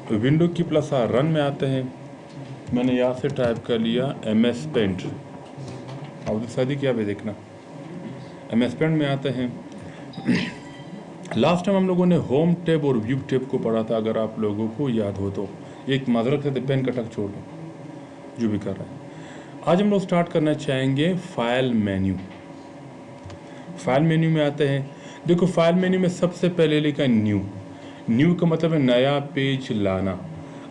Window की plus are run में आते हैं। मैंने यहाँ से टाइप कर लिया MS पेंट, अब शादी क्या भी देखना, MS पेंट में आते हैं। लास्ट टाइम हम लोगों ने होम टैब और व्यू टैब को पढ़ा था, अगर आप लोगों को याद हो तो। एक माजरत से पेन का टक छोड़ दो जो भी कर रहा है। आज हम लोग स्टार्ट करना चाहेंगे फाइल मेन्यू। फाइल मेन्यू में आते हैं। देखो फाइल मेन्यू में सबसे पहले लिखा न्यू। न्यू का मतलब है नया पेज लाना।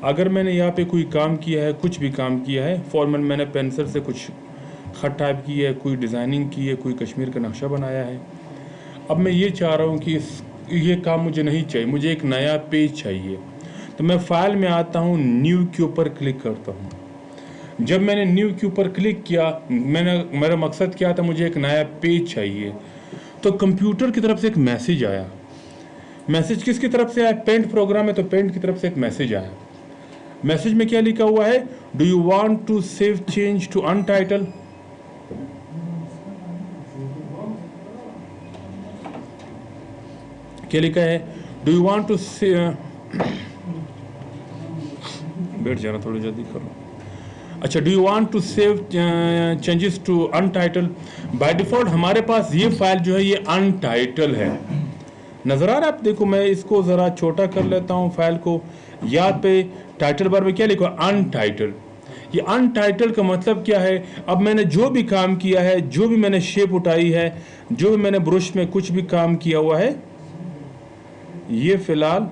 अगर मैंने यहाँ पे कोई काम किया है, कुछ भी काम किया है, फॉर्मेट मैंने पेंसिल से कुछ खत टाइप की है, कोई डिज़ाइनिंग की है, कोई कश्मीर का नक्शा बनाया है। अब मैं ये चाह रहा हूँ कि ये काम मुझे नहीं चाहिए, मुझे एक नया पेज चाहिए। तो मैं फाइल में आता हूँ, न्यू के ऊपर क्लिक करता हूँ। जब मैंने न्यू के ऊपर क्लिक किया, मेरा मकसद क्या था, मुझे एक नया पेज चाहिए। तो कंप्यूटर की तरफ से एक मैसेज आया। मैसेज किसकी तरफ से आया? पेंट प्रोग्राम है तो पेंट की तरफ से एक मैसेज आया। मैसेज में क्या लिखा हुआ है? Do you want to save change to untitled? क्या लिखा है? डू यू वांट टू बैठ जाना, थोड़ी जल्दी करो। अच्छा, do you want to save changes to untitled? By default हमारे पास ये फाइल जो है ये अनटाइटल है। नजर आ रहा है? आप देखो, मैं इसको ज़रा छोटा कर लेता हूँ फाइल को। यहाँ पे टाइटल बार में क्या लिखा? अनटाइटल। ये अनटाइटल का मतलब क्या है? अब मैंने जो भी काम किया है, जो भी मैंने शेप उठाई है, जो भी मैंने ब्रश में कुछ भी काम किया हुआ है, ये फिलहाल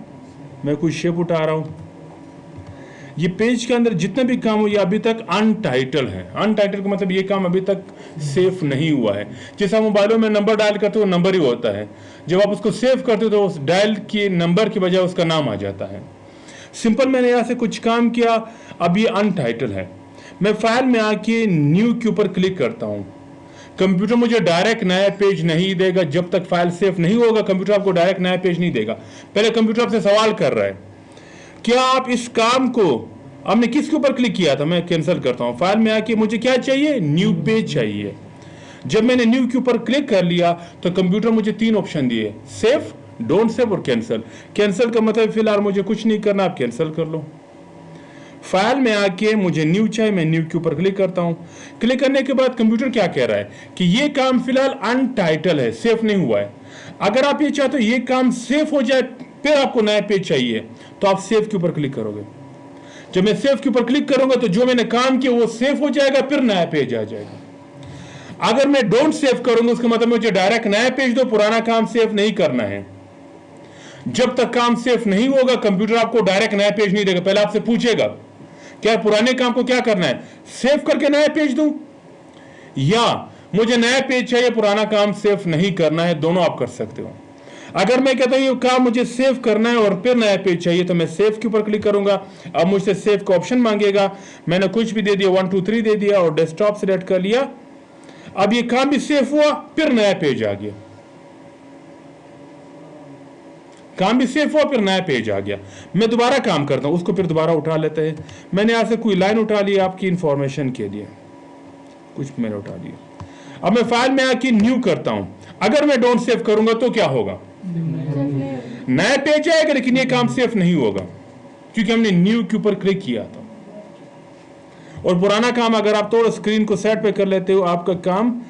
मैं कुछ शेप उठा रहा हूँ। ये पेज के अंदर जितने भी काम हो ये अभी तक अनटाइटल है। अनटाइटल का मतलब ये काम अभी तक सेव नहीं हुआ है। जैसे आप मोबाइलों में नंबर डायल करते हो, नंबर ही होता है। जब आप उसको सेव करते हो तो उस डायल के नंबर की बजाय उसका नाम आ जाता है। सिंपल मैंने यहाँ से कुछ काम किया, अब ये अनटाइटल है। मैं फाइल में आके न्यू के ऊपर क्लिक करता हूँ। कंप्यूटर मुझे डायरेक्ट नया पेज नहीं देगा। जब तक फाइल सेव नहीं होगा कंप्यूटर आपको डायरेक्ट नया पेज नहीं देगा। पहले कंप्यूटर आपसे सवाल कर रहा है, क्या आप इस काम को, आपने किसके ऊपर क्लिक किया था? मैं कैंसिल करता हूं। फाइल में आके मुझे क्या चाहिए? न्यू पेज चाहिए। जब मैंने न्यू के ऊपर क्लिक कर लिया तो कंप्यूटर मुझे 3 ऑप्शन दिए, सेव, डोंट सेव और कैंसिल। कैंसिल का मतलब फिलहाल मुझे कुछ नहीं करना, आप कैंसिल कर लो। फाइल में आके मुझे न्यू चाहिए, मैं न्यू के ऊपर क्लिक करता हूं। क्लिक करने के बाद कंप्यूटर क्या कह रहा है कि ये काम फिलहाल अनटाइटल है, सेव नहीं हुआ है। अगर आप ये चाहते हो ये काम सेव हो जाए फिर आपको नया पेज चाहिए तो आप सेव के ऊपर क्लिक करोगे। जब मैं सेव के ऊपर क्लिक करूंगा तो जो मैंने काम किया वो सेव हो जाएगा, फिर नया पेज आ जाएगा। अगर मैं डोंट सेव करूंगा उसका मतलब मुझे डायरेक्ट नया पेज दो, पुराना काम सेव नहीं करना है। जब तक काम सेव नहीं होगा कंप्यूटर आपको डायरेक्ट नया पेज नहीं देगा। पहले आपसे पूछेगा क्या पुराने काम को क्या करना है, सेव करके नया पेज दूं या मुझे नया पेज चाहिए, पुराना काम सेव नहीं करना है। दोनों आप कर सकते हो। अगर मैं कहता हूं ये काम मुझे सेव करना है और फिर नया पेज चाहिए तो मैं सेव के ऊपर क्लिक करूंगा। अब मुझसे सेव का ऑप्शन मांगेगा, मैंने कुछ भी दे दिया, 1 2 3 दे दिया और डेस्कटॉप सिलेक्ट कर लिया। अब ये काम भी सेव हुआ, फिर नया पेज आ गया। काम भी सेव हुआ, फिर नया पेज आ गया। मैं दोबारा काम करता हूं, उसको फिर दोबारा उठा लेते हैं। मैंने यहां से कोई लाइन उठा ली आपकी इंफॉर्मेशन के लिए, कुछ मैंने उठा लिया। अब मैं फाइल में आके न्यू करता हूं। अगर मैं डोंट सेव करूंगा तो क्या होगा? नया पेज आएगा लेकिन ये काम सेव नहीं होगा क्योंकि हमने न्यू के ऊपर क्लिक किया था। और पुराना काम अगर आप थोड़ा स्क्रीन को सेट पे कर लेते हो, आपका काम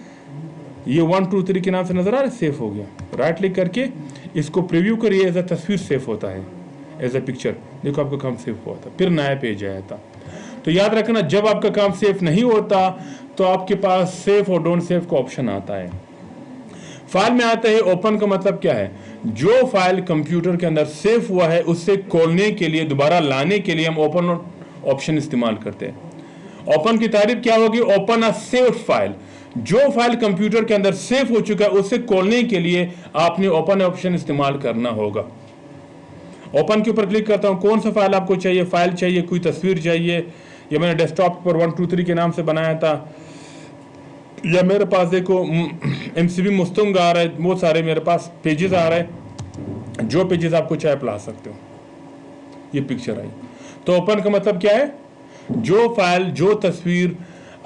ये 1 2 3 के नाम से नजर आ रहा है, सेव हो गया। राइट क्लिक करके इसको प्रीव्यू करिए, एज अ तस्वीर सेव होता है, एज अ पिक्चर। देखो आपका काम सेव हुआ था, फिर नया पेज आया था। तो याद रखना जब आपका काम सेव नहीं होता तो आपके पास सेव और डोंट सेव का ऑप्शन आता है। फाइल में आता है ओपन का मतलब क्या है? जो फाइल कंप्यूटर के अंदर सेव हुआ है उससे खोलने के लिए, दोबारा लाने के लिए हम ओपन ऑप्शन इस्तेमाल करते हैं। ओपन की तारीफ क्या होगी? Open a saved file. जो फाइल कंप्यूटर के अंदर सेव हो चुका है उससे खोलने के लिए आपने ओपन ऑप्शन इस्तेमाल करना होगा। ओपन के ऊपर क्लिक करता हूं। कौन सा फाइल आपको चाहिए? फाइल चाहिए, कोई तस्वीर चाहिए, या मैंने डेस्कटॉप पर 1 2 3 के नाम से बनाया था, या मेरे पास देखो MCB मुस्तंग आ रहा है, बहुत सारे मेरे पास पेजेस आ रहे हैं। जो पेजेस आपको चाहे आप ला सकते हो। ये पिक्चर आई तो ओपन का मतलब क्या है? जो फाइल, जो तस्वीर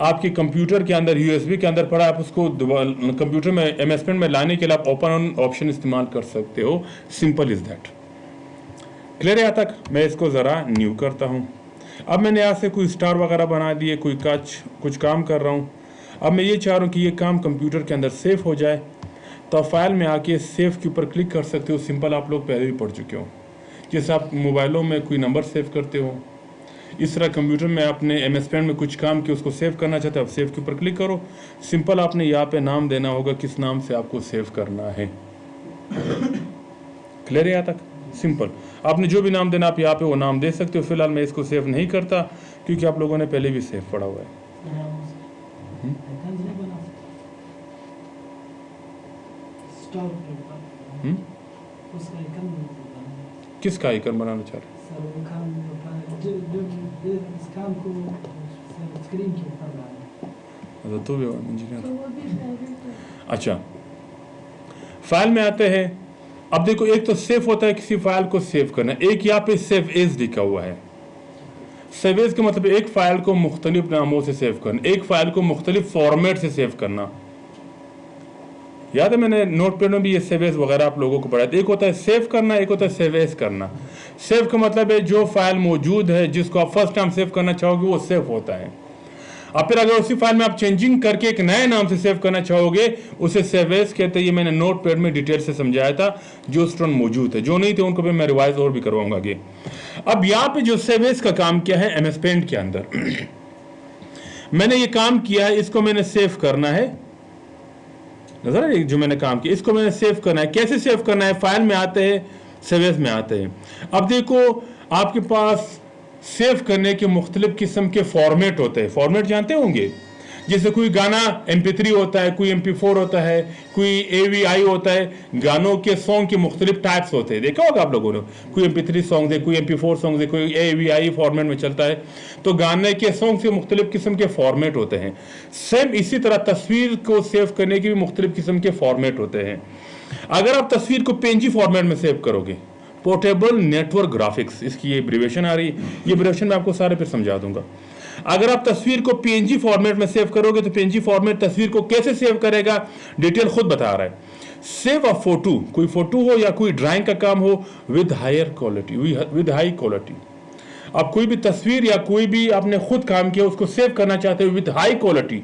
आपके कंप्यूटर के अंदर USB के अंदर पड़ा, आप उसको कंप्यूटर में MS पेंट में लाने के लिए आप ओपन ऑप्शन इस्तेमाल कर सकते हो। Simple is that. क्लियर है यहाँ तक? मैं इसको ज़रा न्यू करता हूँ। अब मैंने यहाँ से कोई स्टार वगैरह बना दिए, कोई कुछ काम कर रहा हूँ। अब मैं ये चाह रहा हूँ कि ये काम कंप्यूटर के अंदर सेव हो जाए, तो आप फाइल में आके सेव के ऊपर क्लिक कर सकते हो। सिंपल, आप लोग पहले भी पढ़ चुके हो। जैसे आप मोबाइलों में कोई नंबर सेव करते हो, इस तरह कंप्यूटर में आपने MS पेंट में कुछ काम किया, उसको सेव करना चाहते हो, आप सेव के ऊपर क्लिक करो। सिंपल, आपने यहाँ पे नाम देना होगा, किस नाम से आपको सेव करना है। क्लियर है यहाँ तक? सिंपल, आपने जो भी नाम देना आप यहाँ पे वो नाम दे सकते हो। फिलहाल मैं इसको सेव नहीं करता क्योंकि आप लोगों ने पहले भी सेव पढ़ा हुआ है। किसका आइकन बनाना चाह रहे हैं? तो भी इंजीनियर। अच्छा, फाइल में आते हैं। अब देखो, एक तो सेव होता है किसी फाइल को सेव करना, एक यहाँ पे सेव एज लिखा हुआ है। सेव एज का मतलब एक फाइल को मुख्तलिफ नामों से सेव करना, एक फाइल को मुख्तलिफ फॉर्मेट से सेव करना। याद है मैंने नोटपैड में भी ये सेव एज वगैरह आप लोगों को पढ़ाया था। एक होता है सेव करना, एक होता है सेव एज करना। सेव का मतलब है जो फाइल मौजूद है, जिसको आप फर्स्ट टाइम सेव करना चाहोगे, वो सेव होता है। अब फिर अगर उसी फाइल में आप चेंजिंग करके एक नए नाम से सेव करना चाहोगे, उसे सेव एज कहते हैं। ये मैंने नोटपैड में डिटेल से समझाया था, जो स्टूडेंट मौजूद है। जो नहीं थे उनको भी मैं रिवाइज और भी करवाऊंगा आगे। अब यहाँ पे जो सेव एज का काम किया है MS पेंट के अंदर, मैंने ये काम किया है, इसको मैंने सेव करना है। नजर है जो मैंने काम किया, इसको मैंने सेव करना है। कैसे सेव करना है? फाइल में आते हैं, सेव एज में आते हैं। अब देखो, आपके पास सेव करने के मुख्तलिफ किस्म के फॉर्मेट होते हैं। फॉर्मेट जानते होंगे, जैसे कोई गाना MP3 होता है, कोई MP4 होता है, कोई AVI होता है। गानों के सॉन्ग के मुख्तलिफ टाइप्स होते हैं, देखा होगा आप लोगों ने। कोई MP3 सॉन्ग है, कोई MP4 सॉन्ग है, कोई AVI फॉर्मेट में चलता है। तो गाने के सॉन्ग से मुख्तलिफ किस्म के फॉर्मेट होते हैं। सेम इसी तरह तस्वीर को सेव करने के भी मुख्तलिफ किस्म के फॉर्मेट होते हैं। अगर आप तस्वीर को PNG फॉर्मेट में सेव करोगे, पोर्टेबल नेटवर्क ग्राफिक्स, इसकी ये एब्रिविएशन आ रही है। ये एब्रिविएशन मैं आपको सारे पे समझा दूंगा। अगर आप तस्वीर को PNG फॉर्मेट में सेव करोगे, तो PNG फॉर्मेट तस्वीर को कैसे सेव करेगा, डिटेल खुद बता रहा है। सेव अ फोटो, कोई फोटो हो या कोई ड्राइंग का काम हो, with higher quality, with high quality. आप कोई भी तस्वीर या कोई भी आपने खुद काम किया, उसको सेव करना चाहते हो विद हाई क्वालिटी,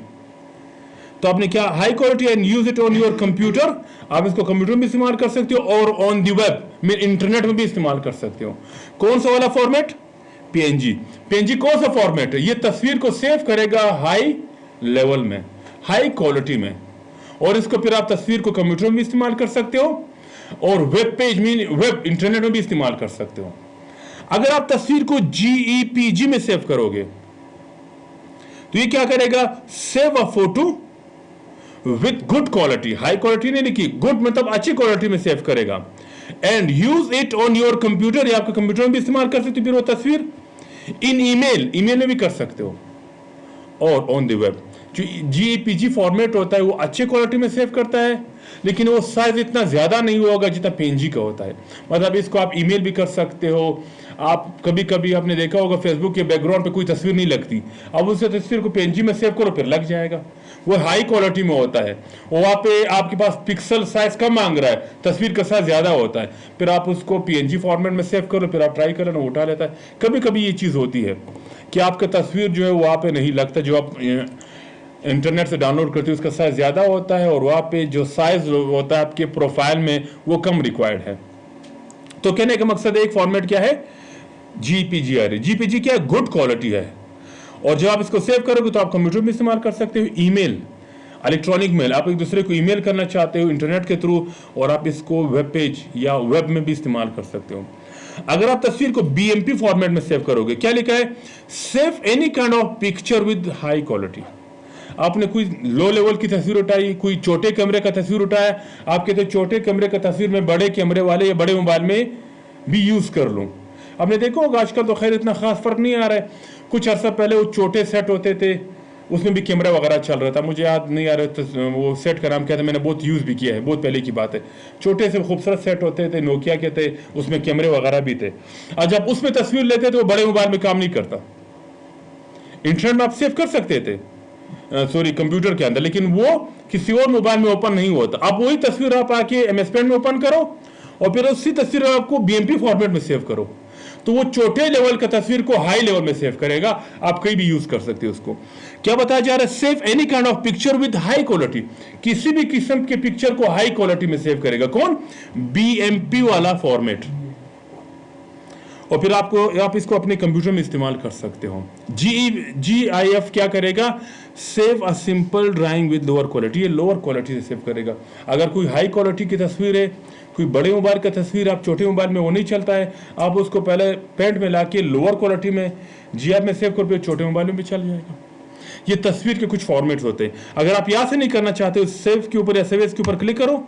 तो आपने क्या, high quality, and use it on your computer. आप इसको कंप्यूटर में इस्तेमाल कर सकते हो और ऑन दी वेब में, इंटरनेट में भी इस्तेमाल कर सकते हो। कौन सा वाला फॉर्मेट? PNG। PNG कौन सा फॉर्मेट है? ये तस्वीर को सेव करेगा हाई लेवल में, हाई क्वालिटी में, और इसको फिर आप तस्वीर को कंप्यूटर में भी इस्तेमाल कर सकते हो और वेब पेज में, वेब इंटरनेट में भी इस्तेमाल कर सकते हो। अगर आप तस्वीर को JPEG में सेव करोगे, तो ये क्या करेगा? Save a photo with good quality, high quality नहीं लिखी, गुड मतलब अच्छी क्वालिटी में सेव करेगा। And use it on your computer, या आपके कंप्यूटर में भी इस्तेमाल कर सकते हो फिर वो तस्वीर। इन ईमेल में भी कर सकते हो, और ऑन द वेब। जो JPG फॉर्मेट होता है वो अच्छे क्वालिटी में सेव करता है, लेकिन वो साइज इतना ज्यादा नहीं होगा जितना PNG का होता है। मतलब इसको आप ईमेल भी कर सकते हो। आप कभी कभी आपने देखा होगा फेसबुक के बैकग्राउंड पे कोई तस्वीर नहीं लगती, अब उस तस्वीर को PNG में सेव करो, फिर लग जाएगा। वो हाई क्वालिटी में होता है, वहाँ पे आपके पास पिक्सल साइज कम मांग रहा है, तस्वीर का साइज ज्यादा होता है, फिर आप उसको PNG फॉर्मेट में सेव करो, फिर आप ट्राई करो ना, वो उठा लेता है। कभी कभी ये चीज होती है कि आपका तस्वीर जो है वहाँ पे नहीं लगता, जो आप इंटरनेट से डाउनलोड करते हो उसका साइज ज्यादा होता है, और वहाँ पे जो साइज होता है आपके प्रोफाइल में वो कम रिक्वायर्ड है। तो कहने का मकसद एक फॉर्मेट क्या है? JPG आ रही। JPG क्या है? गुड क्वालिटी है। और जब आप इसको सेव करोगे तो आप कंप्यूटर में इस्तेमाल कर सकते हो। ईमेल, इलेक्ट्रॉनिक मेल, आप एक दूसरे को ईमेल करना चाहते हो इंटरनेट के थ्रू, और आप इसको वेब पेज या वेब में भी इस्तेमाल कर सकते हो। अगर आप तस्वीर को BMP फॉर्मेट में सेव करोगे, क्या लिखा है? Save any kind of picture with high quality. आपने कोई लो लेवल की तस्वीर उठाई, कोई छोटे कैमरे का तस्वीर उठाया, आप कहते छोटे कैमरे का तस्वीर में बड़े कैमरे वाले या बड़े मोबाइल में भी यूज कर लूं। आपने देखा होगा आजकल तो खैर इतना खास फर्क नहीं आ रहा है। कुछ अर्सा पहले वो छोटे सेट होते थे, उसमें भी कैमरा वगैरह चल रहा था, मुझे याद नहीं आ रहा था वो सेट का नाम क्या था, मैंने बहुत यूज़ भी किया है, बहुत पहले की बात है। छोटे से खूबसूरत सेट होते थे, नोकिया के थे, उसमें कैमरे वगैरह भी थे। और जब उसमें तस्वीर लेते थे वो बड़े मोबाइल में काम नहीं करता। इंटरनेट में आप सेव कर सकते थे, सॉरी कंप्यूटर के अंदर, लेकिन वो किसी और मोबाइल में ओपन नहीं होता। अब वही तस्वीर आप आके MS पेंट में ओपन करो और फिर उसी तस्वीर को आपको BMP फॉर्मेट में सेव करो, तो वो छोटे लेवल का तस्वीर को हाई लेवल में सेव करेगा। आप कहीं भी यूज कर सकते हो उसको। क्या बताया जा रहा है? Save any kind of picture with high quality, किसी भी किस्म के पिक्चर को हाई क्वालिटी में सेव करेगा। कौन? BMP वाला फॉर्मेट। और फिर आप इसको अपने कंप्यूटर में इस्तेमाल कर सकते हो। GIF क्या करेगा? Save a simple drawing with lower quality, ये लोअर क्वालिटी से सेव करेगा। अगर कोई हाई क्वालिटी की तस्वीर है, कोई बड़े मोबाइल का तस्वीर, आप छोटे मोबाइल में वो नहीं चलता है, आप उसको पहले पेंट में लाके लोअर क्वालिटी में GIF में सेव कर, छोटे मोबाइल में भी चल जाएगा। ये तस्वीर के कुछ फॉर्मेट्स होते हैं। अगर आप यहाँ से नहीं करना चाहते हो, सेव के ऊपर या सेव एज के ऊपर क्लिक करो।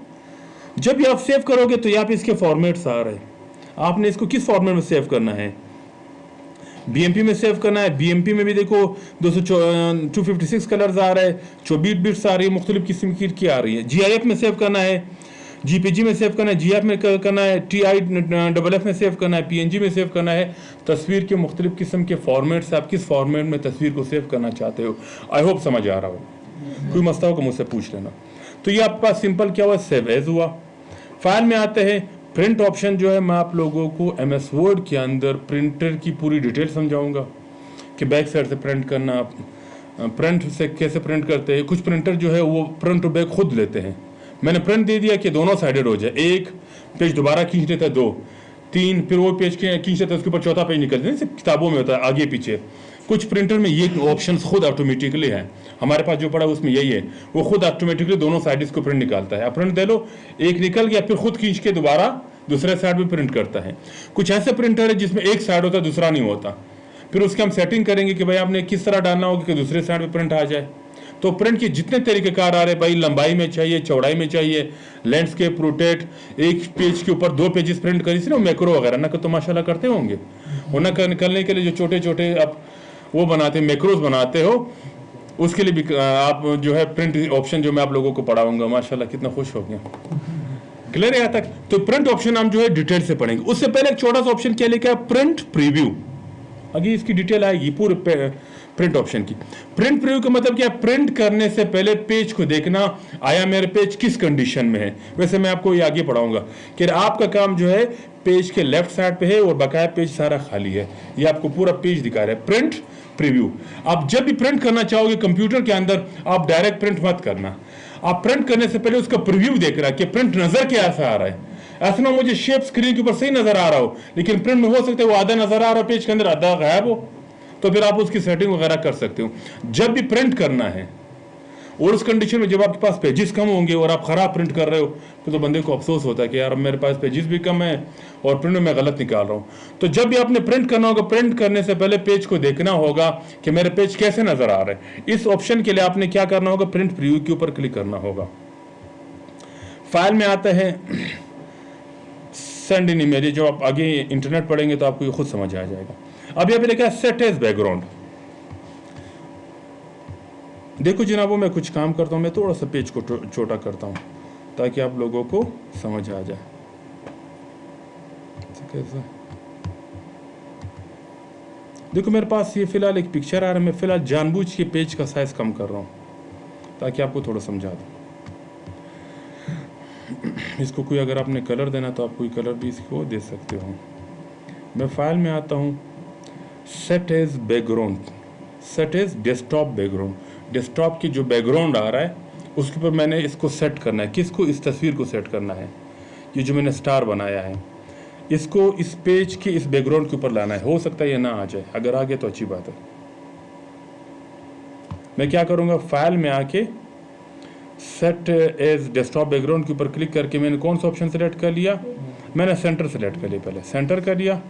जब भी आप सेव करोगे तो यहाँ पे इसके फॉर्मेट्स आ रहे हैं। आपने इसको किस फॉर्मेट में सेव करना है? BMP में सेव करना है। BMP में भी देखो 256 कलर्स आ रहे हैं, 24 बिट्स आ रही है, मुख्तलिफ किस्म की आ रही है। GIF में सेव करना है, GPG में सेव करना है, GIF में करना है, TIFF में सेव करना है, PNG में सेव करना है। तस्वीर के मुख्तलिफ किस्म के फॉर्मेट से आप किस फॉर्मेट में तस्वीर को सेव करना चाहते हो। आई होप समझ आ रहा हो। कोई मसला हो तो मुझसे पूछ लेना। तो ये आपके पास सिंपल क्या हुआ? सेव एज हुआ। फाइल में आते हैं। प्रिंट ऑप्शन जो है, मैं आप लोगों को MS वर्ड के अंदर प्रिंटर की पूरी डिटेल समझाऊंगा कि बैक साइड से प्रिंट करना, प्रिंट से कैसे प्रिंट करते हैं। कुछ प्रिंटर जो है वो फ्रंट टू बैक खुद लेते हैं। मैंने प्रिंट दे दिया कि दोनों साइडेड हो जाए, एक पेज दोबारा खींच लेता है, 2 3, फिर वो पेज खींच लेता है, उसके ऊपर चौथा पेज निकलता है। किताबों में होता है आगे पीछे। कुछ प्रिंटर में ये ऑप्शन खुद ऑटोमेटिकली है। हमारे पास जो पड़ा उसमें यही है, वो खुद ऑटोमेटिकली दोनों साइड इसको प्रिंट निकालता है। आप प्रिंट दे लो, एक निकल गया, फिर खुद खींच के दोबारा दूसरे साइड भी प्रिंट करता है। कुछ ऐसे प्रिंटर है जिसमें एक साइड होता है, दूसरा नहीं होता। फिर उसके हम सेटिंग करेंगे कि भाई आपने किस तरह डालना होगा कि दूसरे साइड पे प्रिंट आ जाए। तो प्रिंट के जितने तरीकेकार आ रहे भाई, लंबाई में चाहिए, चौड़ाई में चाहिए, लैंडस्केप, रोटेट, एक पेज के ऊपर 2 पेजेस प्रिंट करी थी ना, मैक्रो वगैरह ना, तो माशाल्लाह करते होंगे। और ना निकलने के लिए जो छोटे छोटे आप वो बनाते, मैक्रोज बनाते हो, उसके लिए भी आप जो है प्रिंट ऑप्शन जो मैं आप लोगों को पढ़ाऊंगा। माशाल्लाह कितना खुश हो गया। क्लियर है यहाँ तक? तो प्रिंट ऑप्शन हम जो है डिटेल से पढ़ेंगे। उससे पहले एक छोटा सा ऑप्शन क्या लिखा है? Print preview. आगे इसकी डिटेल आएगी पूरे प्रिंट ऑप्शन की। प्रिंट प्रीव्यू का मतलब क्या है? प्रिंट करने से पहले पेज को देखना, आया मेरे पेज किस कंडीशन में है। वैसे मैं आपको ये आगे पढ़ाऊंगा कि आपका काम जो है पेज के लेफ्ट साइड पे है और बकाया पेज सारा खाली है। ये आपको पूरा पेज दिखा रहा है। Print preview. आप जब भी प्रिंट करना चाहोगे कंप्यूटर के अंदर, आप डायरेक्ट प्रिंट मत करना। आप प्रिंट करने से पहले उसका प्रीव्यू देख रहा है कि प्रिंट नजर कैसा आ रहा है। ऐसा ना मुझे शेप स्क्रीन के ऊपर सही नजर आ रहा हो, लेकिन प्रिंट में हो सकता है वो आधा नजर आ रहा हो पेज के अंदर, आधा गायब हो। तो फिर आप उसकी सेटिंग वगैरह कर सकते हो। जब भी प्रिंट करना है और उस कंडीशन में जब आपके पास पेजेस कम होंगे और आप खराब प्रिंट कर रहे हो, तो बंदे को अफसोस होता है कि यार मेरे पास पेजेस भी कम है और प्रिंट में मैं गलत निकाल रहा हूँ। तो जब भी आपने प्रिंट करना होगा, प्रिंट करने से पहले पेज को देखना होगा कि मेरे पेज कैसे नजर आ रहे हैं। इस ऑप्शन के लिए आपने क्या करना होगा? प्रिंट प्रीव्यू के ऊपर क्लिक करना होगा। फाइल में आता है सेंड इन इमेज। जो आप आगे इंटरनेट पढ़ेंगे तो आपको ये खुद समझ आ जाएगा। अब यहाँ पे लिखा है सेट एज बैकग्राउंड। देखो जनाबों, मैं कुछ काम करता हूँ, मैं थोड़ा सा पेज को छोटा करता हूँ ताकि आप लोगों को समझ आ जाए। कैसा? देखो मेरे पास ये फिलहाल एक पिक्चर आ रहा है। मैं फिलहाल जानबूझ के पेज का साइज कम कर रहा हूँ ताकि आपको थोड़ा समझा दूँ। इसको कोई अगर आपने कलर देना तो आप कोई कलर भी इसको दे सकते हो। मैं फाइल में आता हूँ, set as background, set as desktop background. Desktop की जो बैकग्राउंड आ रहा है उसके ऊपर मैंने इसको सेट करना है। किसको? इस तस्वीर को सेट करना है। ये जो मैंने स्टार बनाया है इसको इस पेज के इस बैकग्राउंड के ऊपर लाना है। हो सकता है ये ना आ जाए, अगर आ गया तो अच्छी बात है। मैं क्या करूँगा, फाइल में आके सेट एज डेस्कटॉप बैकग्राउंड के ऊपर क्लिक करके मैंने कौन सा ऑप्शन सेलेक्ट कर लिया? मैंने सेंटर सेलेक्ट कर लिया, पहले सेंटर कर लिया।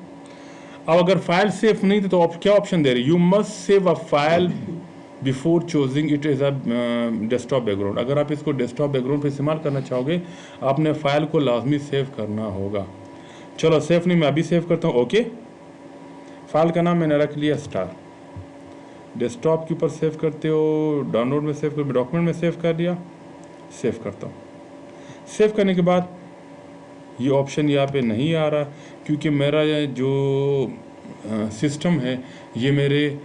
अब अगर फाइल सेव नहीं थी तो आप क्या ऑप्शन दे रहे? You must save a file before choosing it is a desktop background. अगर आप इसको डेस्कटॉप बैकग्राउंड पर इस्तेमाल करना चाहोगे, आपने फाइल को लाजमी सेव करना होगा। चलो सेव नहीं, मैं अभी सेव करता हूँ। ओके, फाइल का नाम मैंने रख लिया स्टार। डेस्कटॉप के ऊपर सेव करते हो, डाउनलोड में सेव कर, डॉक्यूमेंट में सेव कर दिया, सेव करता हूँ। सेव करने के बाद ये ऑप्शन यहाँ पे नहीं आ रहा क्योंकि मेरा जो सिस्टम है ये मेरे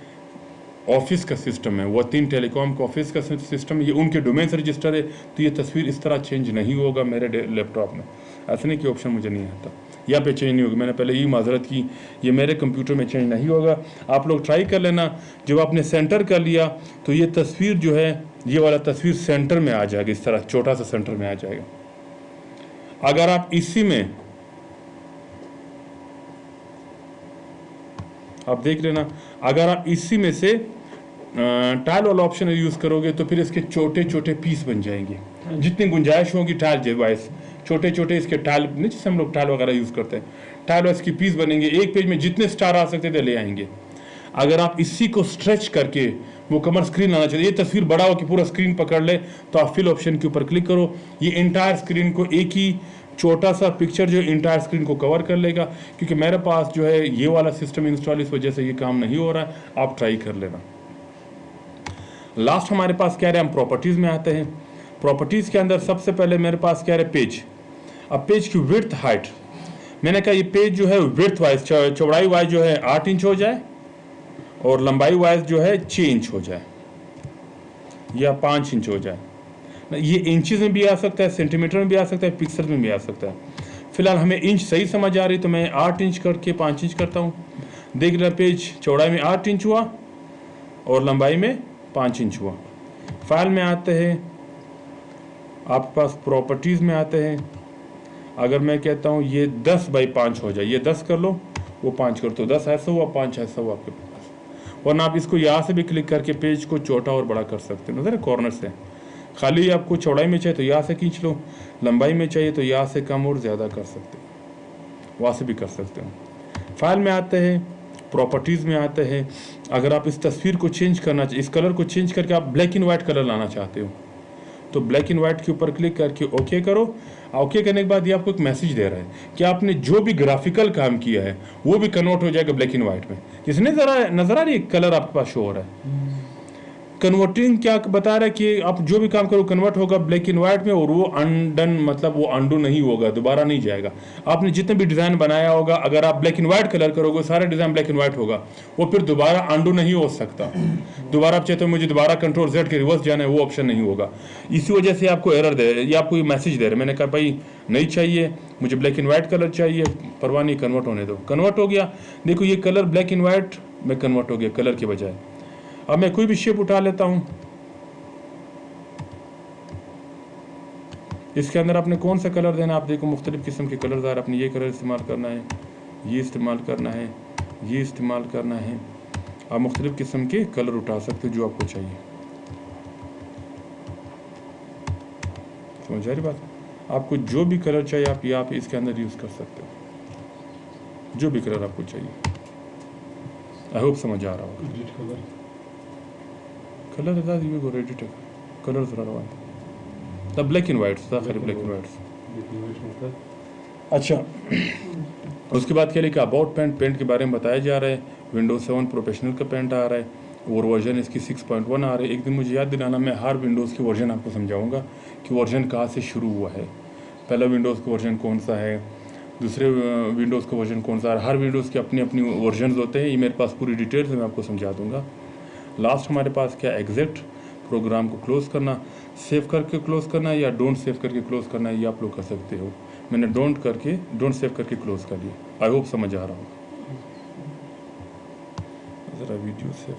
ऑफिस का सिस्टम है। वतीन टेलीकॉम का ऑफिस का सिस्टम है, ये उनके डोमेन से रजिस्टर है। तो ये तस्वीर इस तरह चेंज नहीं होगा मेरे लैपटॉप में। ऐसा नहीं कि ऑप्शन मुझे नहीं आता, यहाँ पे चेंज नहीं होगी। मैंने पहले ही माजरत की, ये मेरे कंप्यूटर में चेंज नहीं होगा। आप लोग ट्राई कर लेना। जब आपने सेंटर कर लिया तो ये तस्वीर जो है, ये वाला तस्वीर सेंटर में आ जाएगा, इस तरह छोटा सा सेंटर में आ जाएगा। अगर आप इसी में आप देख लेना, अगर आप इसी में से टाइल वाला ऑप्शन यूज़ करोगे तो फिर इसके छोटे छोटे पीस बन जाएंगे, जितनी गुंजाइश होगी टाइल वाइज, छोटे छोटे इसके टाइल नहीं, जैसे हम लोग टाइल वगैरह यूज़ करते हैं, टाइल वाइज की पीस बनेंगे। एक पेज में जितने स्टार आ सकते थे ले आएंगे। अगर आप इसी को स्ट्रेच करके मुकम्मल स्क्रीन आना चाहिए, ये तस्वीर बड़ा हो कि पूरा स्क्रीन पकड़ ले, तो आप फिल ऑप्शन के ऊपर क्लिक करो। ये इंटायर स्क्रीन को, एक ही छोटा सा पिक्चर जो इंटायर स्क्रीन को कवर कर लेगा। क्योंकि मेरे पास जो है ये वाला सिस्टम इंस्टॉल, इस वजह से ये काम नहीं हो रहा है। आप ट्राई कर लेना। लास्ट हमारे पास क्या है, हम प्रॉपर्टीज़ में आते हैं। प्रॉपर्टीज़ के अंदर सबसे पहले मेरे पास क्या है, पेज। अब पेज की विड्थ हाइट, मैंने कहा ये पेज जो है विड्थ वाइज, चौड़ाई वाइज जो है 8 इंच हो जाए और लंबाई वाइज जो है 6 इंच हो जाए या 5 इंच हो जाए। ये इंचेस में भी आ सकता है, सेंटीमीटर में भी आ सकता है, पिक्सल में भी आ सकता है। फिलहाल हमें इंच सही समझ आ रही तो मैं 8 इंच करके 5 इंच करता हूँ। देख लेना, पेज चौड़ाई में 8 इंच हुआ और लंबाई में 5 इंच हुआ। फाइल में आते हैं, आपके पास प्रॉपर्टीज़ में आते हैं। अगर मैं कहता हूँ ये 10 बाई 5 हो जाए, ये 10 कर लो, वो 5 कर, तो 10 ऐसा हुआ, 5 ऐसा हुआ आपके पास। वरना आप इसको यहाँ से भी क्लिक करके पेज को छोटा और बड़ा कर सकते हो, नजर कॉर्नर से। खाली आपको चौड़ाई में चाहिए तो यहाँ से खींच लो, लंबाई में चाहिए तो यहाँ से कम और ज़्यादा कर सकते हो, वहाँ से भी कर सकते हो। फाइल में आते हैं, प्रॉपर्टीज़ में आते हैं। अगर आप इस तस्वीर को चेंज करना, इस कलर को चेंज करके आप ब्लैक एंड वाइट कलर लाना चाहते हो तो ब्लैक एंड वाइट के ऊपर क्लिक करके ओके करो। ओके करने के बाद ये आपको एक मैसेज दे रहा है कि आपने जो भी ग्राफिकल काम किया है वो भी कन्वर्ट हो जाएगा ब्लैक एंड वाइट में। जिसने नजर आ रही है कलर आपके पास शो हो रहा है। कन्वर्टिंग क्या बता रहा है कि आप जो भी काम करो कन्वर्ट होगा ब्लैक एंड वाइट में, और वो अनडन मतलब वो अंडू नहीं होगा, दोबारा नहीं जाएगा। आपने जितने भी डिज़ाइन बनाया होगा, अगर आप ब्लैक एंड वाइट कलर करोगे सारा डिज़ाइन ब्लैक एंड वाइट होगा, वो फिर दोबारा अंडू नहीं हो सकता। दोबारा आप चाहते हो मुझे दोबारा कंट्रोल Z के रिवर्स जाना है, वो ऑप्शन नहीं होगा। इसी वजह से आपको एरर दे रहे, ये आपको ये मैसेज दे रहे। मैंने कहा भाई नहीं चाहिए, मुझे ब्लैक एंड वाइट कलर चाहिए, परवाह नहीं, कन्वर्ट होने दो। कन्वर्ट हो गया, देखो ये कलर ब्लैक एंड वाइट में कन्वर्ट हो गया कलर के बजाय। अब मैं कोई भी शेप उठा लेता हूँ, इसके अंदर आपने कौन सा कलर देना, आप देखो मुख्तलिफ किस्म के कलर आ रहे, आपने ये कलर इस्तेमाल करना है, ये इस्तेमाल करना है, ये इस्तेमाल करना है। आप मुख्तलिफ किस्म के कलर उठा सकते हो जो आपको चाहिए। समझ आ रही बात? आपको जो भी कलर चाहिए आप यहाँ पे इसके अंदर यूज़ कर सकते हो, जो भी कलर आपको चाहिए। आई होप समझ आ रहा होगा। कलर रेडी कलर ज़रा the black and whites, black and whites. अच्छा, उसके बाद क्या लिखा, अबाउट पेंट के बारे में बताया जा रहा है। विंडोज 7 प्रोफेशनल का पेंट आ रहा है और वर्जन इसकी 6.1 आ रहा है। एक दिन मुझे याद दिलाना, मैं हर विंडोज़ की वर्जन आपको समझाऊंगा कि वर्जन कहाँ से शुरू हुआ है, पहला विंडोज़ का वर्जन कौन सा है, दूसरे विंडोज़ का वर्जन कौन सा है। हर विंडोज़ के अपनी अपनी वर्जन होते हैं। ये मेरे पास पूरी डिटेल से मैं आपको समझा दूँगा। लास्ट हमारे पास क्या, एग्जिट, प्रोग्राम को क्लोज़ करना, सेव करके क्लोज़ करना या डोंट सेव करके क्लोज़ करना, ये आप लोग कर सकते हो। मैंने डोंट सेव करके क्लोज़ कर दिया। आई होप समझ आ रहा होगा। ज़रा वीडियो सेव